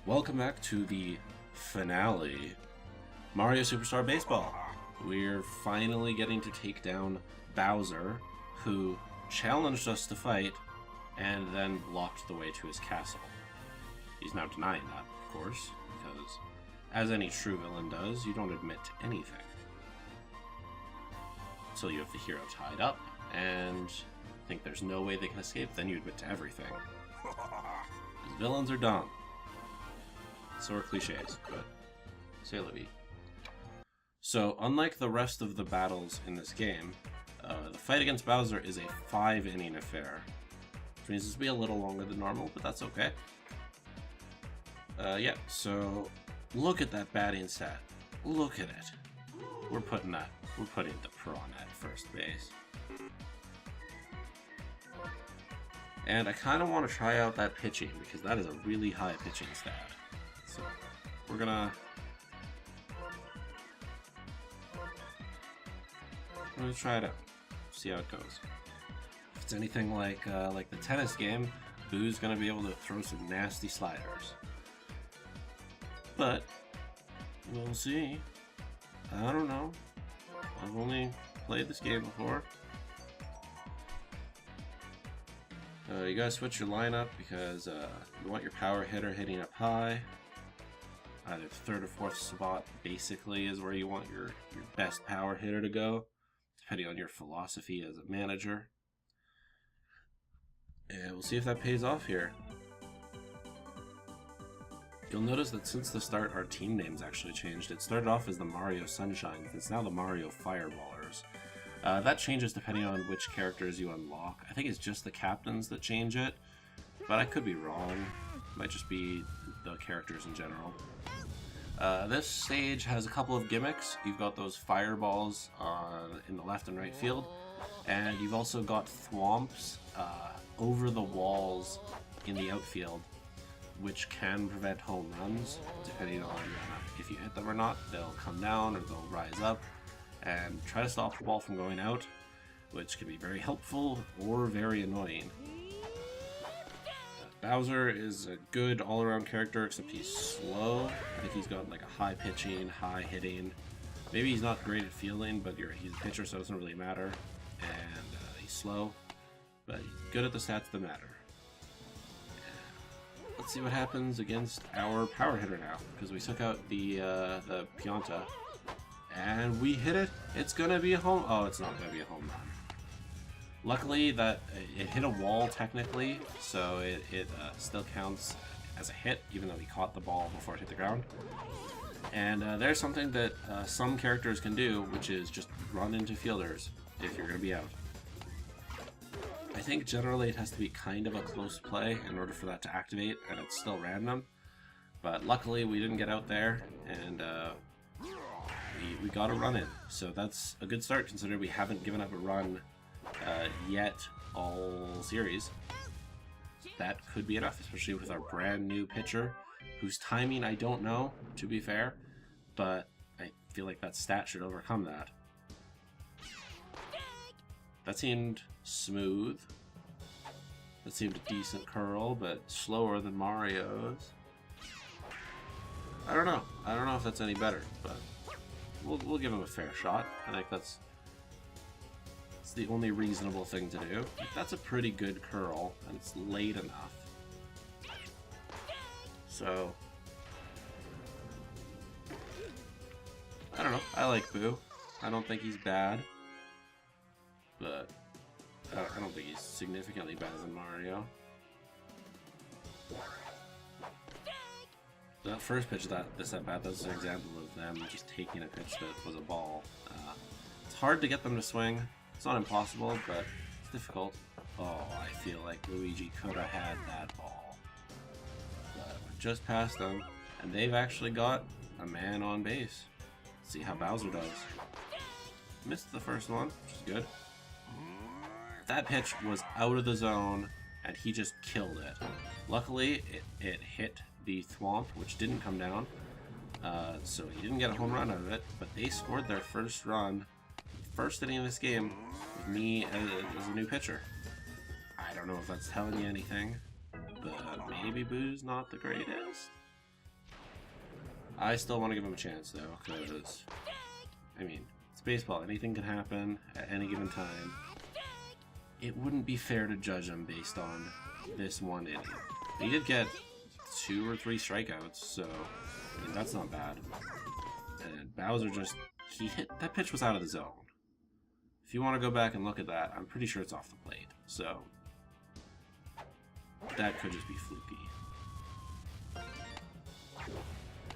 Welcome back to the finale, Mario Superstar Baseball. We're finally getting to take down Bowser, who challenged us to fight and then blocked the way to his castle. He's now denying that, of course, because as any true villain does, you don't admit to anything. Until you have the hero tied up and think there's no way they can escape, then you admit to everything. Because villains are dumb. So are cliches, but c'est la vie. So, unlike the rest of the battles in this game, the fight against Bowser is a 5-inning affair. Which means this will be a little longer than normal, but that's okay. Yeah, so look at that batting stat. Look at it. We're putting the Prawn at first base. And I kind of want to try out that pitching, because that is a really high pitching stat. So, we're gonna try it out, see how it goes. If it's anything like the tennis game, Boo's gonna be able to throw some nasty sliders. But we'll see. I don't know. I've only played this game before. You gotta switch your lineup because you want your power hitter hitting up high. Either third or fourth spot basically is where you want your best power hitter to go, depending on your philosophy as a manager. And we'll see if that pays off here. You'll notice that since the start, our team names actually changed. It started off as the Mario Sunshine, it's now the Mario Fireballers. That changes depending on which characters you unlock. I think it's just the captains that change it, but I could be wrong. It might just be the characters in general. This stage has a couple of gimmicks. You've got those fireballs in the left and right field, and you've also got thwomps over the walls in the outfield, which can prevent home runs, depending on if you hit them or not. They'll come down or they'll rise up and try to stop the ball from going out, which can be very helpful or very annoying. Bowser is a good all-around character, except he's slow. I think he's got like a high pitching, high hitting. Maybe he's not great at fielding, but he's a pitcher, so it doesn't really matter. And he's slow, but he's good at the stats that matter. Let's see what happens against our power hitter now, because we took out the Pianta, and we hit it. It's gonna be a home. Oh, it's not gonna be a home run. Luckily, that it hit a wall technically, so it still counts as a hit, even though he caught the ball before it hit the ground. And there's something that some characters can do, which is just run into fielders if you're going to be out. I think generally it has to be kind of a close play in order for that to activate, and it's still random. But luckily, we didn't get out there, and we got a run in. So that's a good start, considering we haven't given up a run yet all series. That could be enough, especially with our brand new pitcher, whose timing I don't know, to be fair, but I feel like that stat should overcome that. That seemed smooth. That seemed a decent curl, but slower than Mario's. I don't know if that's any better, but we'll give him a fair shot. I think that's the only reasonable thing to do. That's a pretty good curl, and it's late enough. So, I don't know. I like Boo. I don't think he's bad, but I don't think he's significantly better than Mario. That first pitch this at bat, that's an example of them just taking a pitch that was a ball. It's hard to get them to swing. It's not impossible, but it's difficult. Oh, I feel like Luigi could have had that ball. But we're just past them, and they've actually got a man on base. Let's see how Bowser does. Missed the first one, which is good. That pitch was out of the zone, and he just killed it. Luckily, it hit the thwomp, which didn't come down, so he didn't get a home run out of it, but they scored their first run. First inning of this game with me as a new pitcher. I don't know if that's telling you anything, but maybe Boo's not the greatest. I still want to give him a chance, though, because, I mean, it's baseball. Anything can happen at any given time. It wouldn't be fair to judge him based on this one inning. He did get 2 or 3 strikeouts, so, I mean, that's not bad. And Bowser just, he hit, that pitch was out of the zone. If you want to go back and look at that, I'm pretty sure it's off the plate, so that could just be fluky.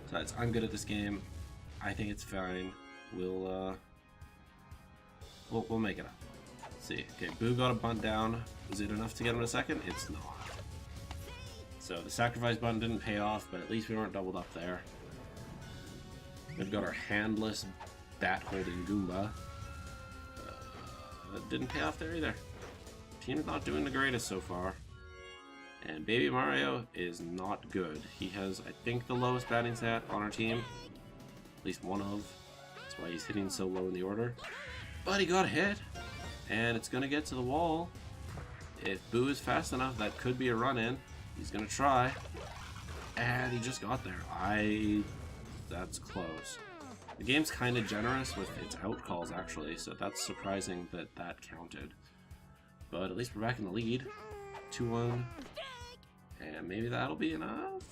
Besides, I'm good at this game. I think it's fine. We'll make it up. Let's see. Okay, Boo got a bunt down. Was it enough to get him to second? It's not. So the sacrifice bunt didn't pay off, but at least we weren't doubled up there. We've got our handless bat-holding Goomba. Didn't pay off there either. Team's not doing the greatest so far. And Baby Mario is not good. He has, I think, the lowest batting stat on our team. At least one of. That's why he's hitting so low in the order. But he got hit. And it's going to get to the wall. If Boo is fast enough, that could be a run-in. He's going to try. And he just got there. That's close. The game's kind of generous with its out calls, actually, so that's surprising that that counted. But at least we're back in the lead. 2-1. And maybe that'll be enough?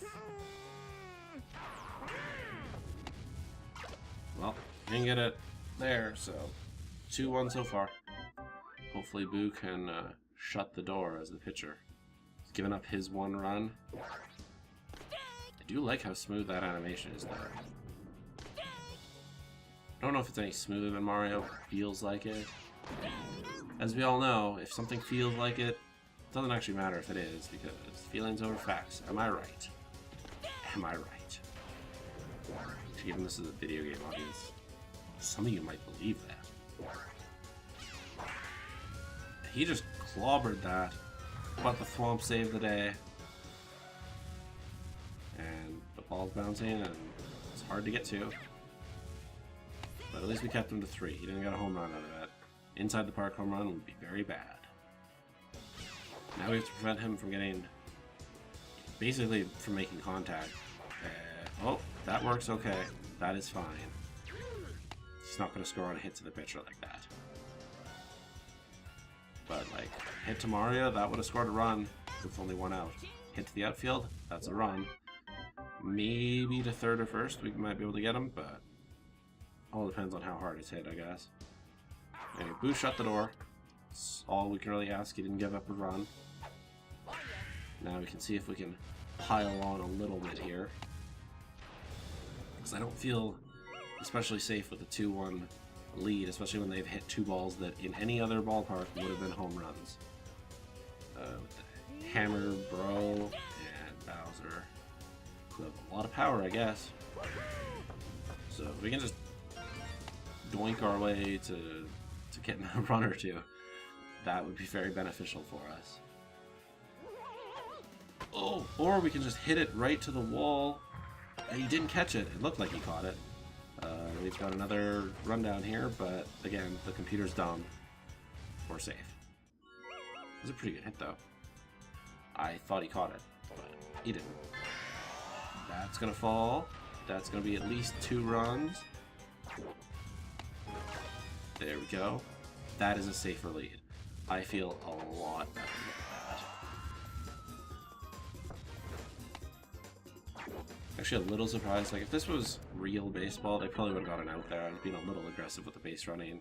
Well, didn't get it there, so 2-1 so far. Hopefully Boo can shut the door as the pitcher. He's given up his 1 run. I do like how smooth that animation is there. I don't know if it's any smoother than Mario, but it feels like it. As we all know, if something feels like it, it doesn't actually matter if it is, because feelings over facts. Am I right? Am I right? Even this is a video game audience, some of you might believe that. He just clobbered that, but the Thwomp saved the day. And the ball's bouncing, and it's hard to get to. But at least we kept him to 3. He didn't get a home run out of that. Inside the park home run would be very bad. Now we have to prevent him from getting... basically from making contact. Oh, that works okay. That is fine. He's not going to score on a hit to the pitcher like that. But, like, hit to Mario, that would have scored a run with only 1 out. Hit to the outfield, that's a run. Maybe to third or first, we might be able to get him, but... all depends on how hard it's hit, I guess. Anyway, Boo shut the door. That's all we can really ask. He didn't give up a run. Now we can see if we can pile on a little bit here. Because I don't feel especially safe with a 2-1 lead, especially when they've hit 2 balls that in any other ballpark would have been home runs. With the Hammer, Bro, and Bowser, who have a lot of power, I guess. So we can just doink our way to getting a run or 2. That would be very beneficial for us. Oh, or we can just hit it right to the wall. And he didn't catch it. It looked like he caught it. We've got another rundown here, but again, the computer's dumb. We're safe. It was a pretty good hit, though. I thought he caught it, but he didn't. That's gonna fall. That's gonna be at least 2 runs. There we go. That is a safer lead. I feel a lot better with that. Actually, a little surprised. Like, if this was real baseball, they probably would have gotten out there. I was being a little aggressive with the base running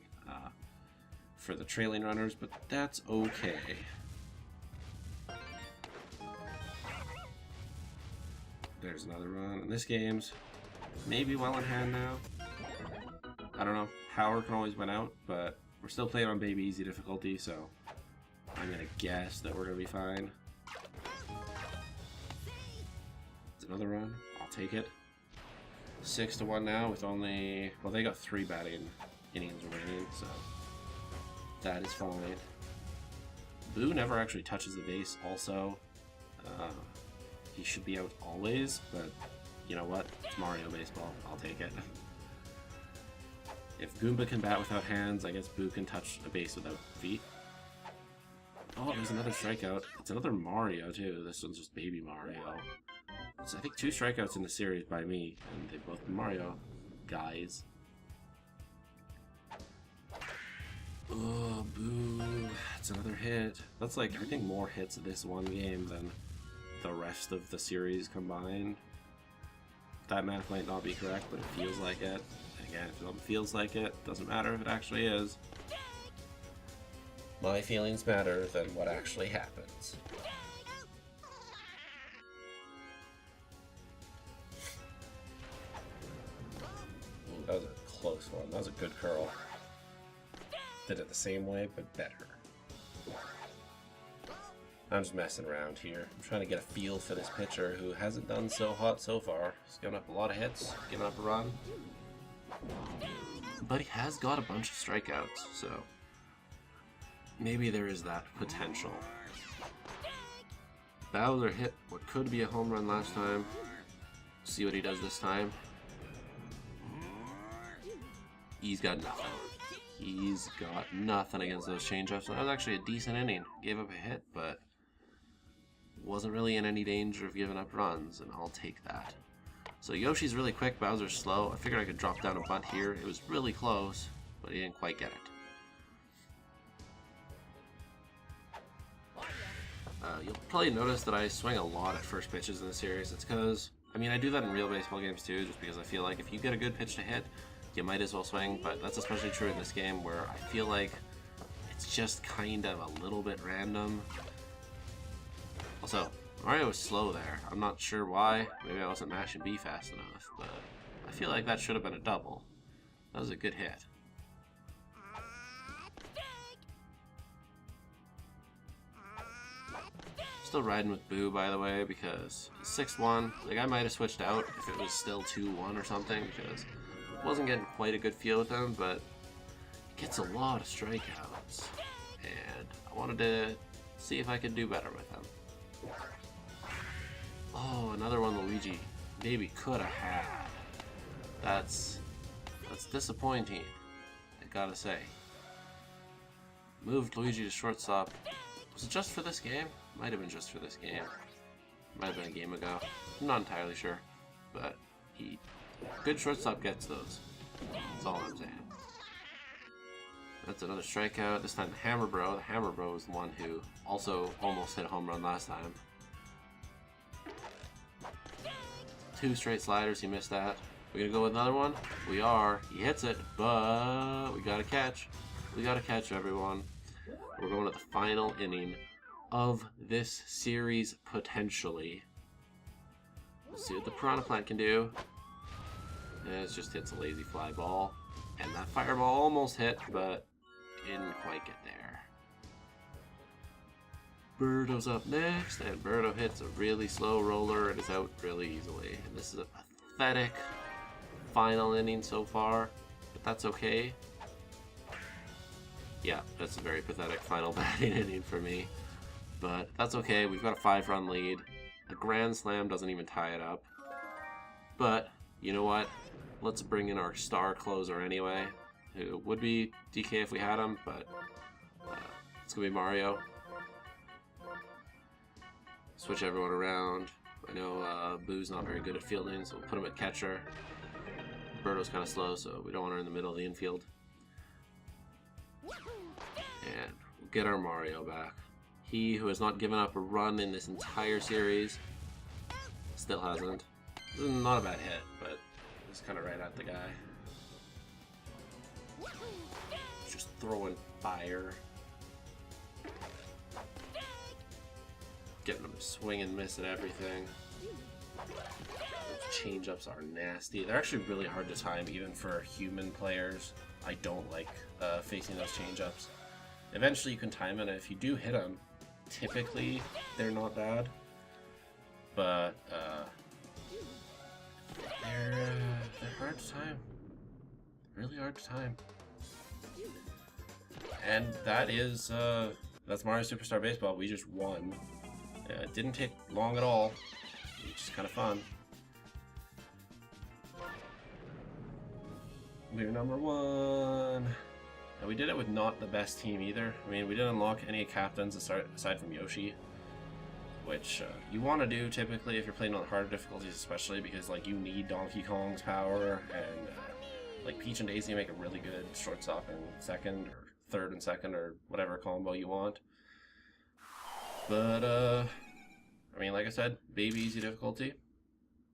for the trailing runners, but that's okay. There's another run. And this game's maybe well in hand now. I don't know. Power can always win out, but we're still playing on Baby Easy difficulty, so I'm gonna guess that we're gonna be fine. It's another run. I'll take it. 6-1 now with only... well, they got 3 batting innings remaining, so that is fine. Boo never actually touches the base also. He should be out always, but you know what? It's Mario baseball. I'll take it. If Goomba can bat without hands, I guess Boo can touch a base without feet. Oh, there's another strikeout. It's another Mario, too. This one's just Baby Mario. I think 2 strikeouts in the series by me, and they've both been Mario guys. Oh, boo. It's another hit. That's like, I think, more hits this one game than the rest of the series combined. That math might not be correct, but it feels like it. Again, if it feels like it, doesn't matter if it actually is. My feelings matter than what actually happens. Ooh, that was a close one. That was a good curl. Did it the same way, but better. I'm just messing around here. I'm trying to get a feel for this pitcher who hasn't done so hot so far. He's given up a lot of hits, given up a run. But he has got a bunch of strikeouts, so maybe there is that potential. Bowser hit what could be a home run last time. See what he does this time. He's got nothing. He's got nothing against those changeups. That was actually a decent inning. Gave up a hit, but wasn't really in any danger of giving up runs, and I'll take that. So Yoshi's really quick, Bowser's slow. I figured I could drop down a bunt here. It was really close, but he didn't quite get it. You'll probably notice that I swing a lot at first pitches in the series. It's because, I mean, I do that in real baseball games too, just because I feel like if you get a good pitch to hit, you might as well swing, but that's especially true in this game where I feel like it's just kind of a little bit random. Also, Mario was slow there. I'm not sure why. Maybe I wasn't mashing B fast enough, but I feel like that should have been a double. That was a good hit. Still riding with Boo, by the way, because 6-1, like I might have switched out if it was still 2-1 or something, because I wasn't getting quite a good feel with him, but he gets a lot of strikeouts, and I wanted to see if I could do better with him. Oh, another one Luigi maybe could have had. That's disappointing, I gotta say. Moved Luigi to shortstop. Was it just for this game? Might have been just for this game. Might have been a game ago. I'm not entirely sure. But good shortstop gets those. That's all I'm saying. That's another strikeout. This time the Hammer Bro. The Hammer Bro was the one who also almost hit a home run last time. 2 straight sliders. He missed that. We're gonna go with another one. We are. He hits it, but we got to catch. We got to catch, everyone. We're going to the final inning of this series, potentially. Let's see what the Piranha Plant can do. It just hits a lazy fly ball. And that fireball almost hit, but didn't quite get there. Birdo's up next, and Birdo hits a really slow roller and is out really easily. And this is a pathetic final inning so far, but that's okay. Yeah, that's a very pathetic final batting inning for me. But that's okay, we've got a 5-run lead. A grand slam doesn't even tie it up. But, you know what? Let's bring in our star closer anyway. It would be DK if we had him, but it's going to be Mario. Switch everyone around. I know Boo's not very good at fielding, so we'll put him at catcher. Birdo's kind of slow, so we don't want her in the middle of the infield. And we'll get our Mario back. He who has not given up a run in this entire series still hasn't. This is not a bad hit, but it's kind of right at the guy. Just throwing fire. Getting him to swing and miss at everything. Those change-ups are nasty. They're actually really hard to time, even for human players. I don't like facing those change-ups. Eventually you can time it, and if you do hit them, typically they're not bad. But they're hard to time. Really hard to time. And that is that's Mario Superstar Baseball. We just won. It didn't take long at all, which is kind of fun. We're number 1. And we did it with not the best team either. I mean, we didn't unlock any captains aside from Yoshi. which you want to do typically if you're playing on harder difficulties, especially because like you need Donkey Kong's power, and like Peach and Daisy make a really good shortstop and second, or third and second, or whatever combo you want. But I mean, like I said, baby easy difficulty.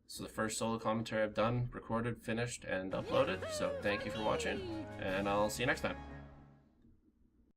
So the first solo commentary I've done, recorded, finished, and uploaded. So thank you for watching, and I'll see you next time.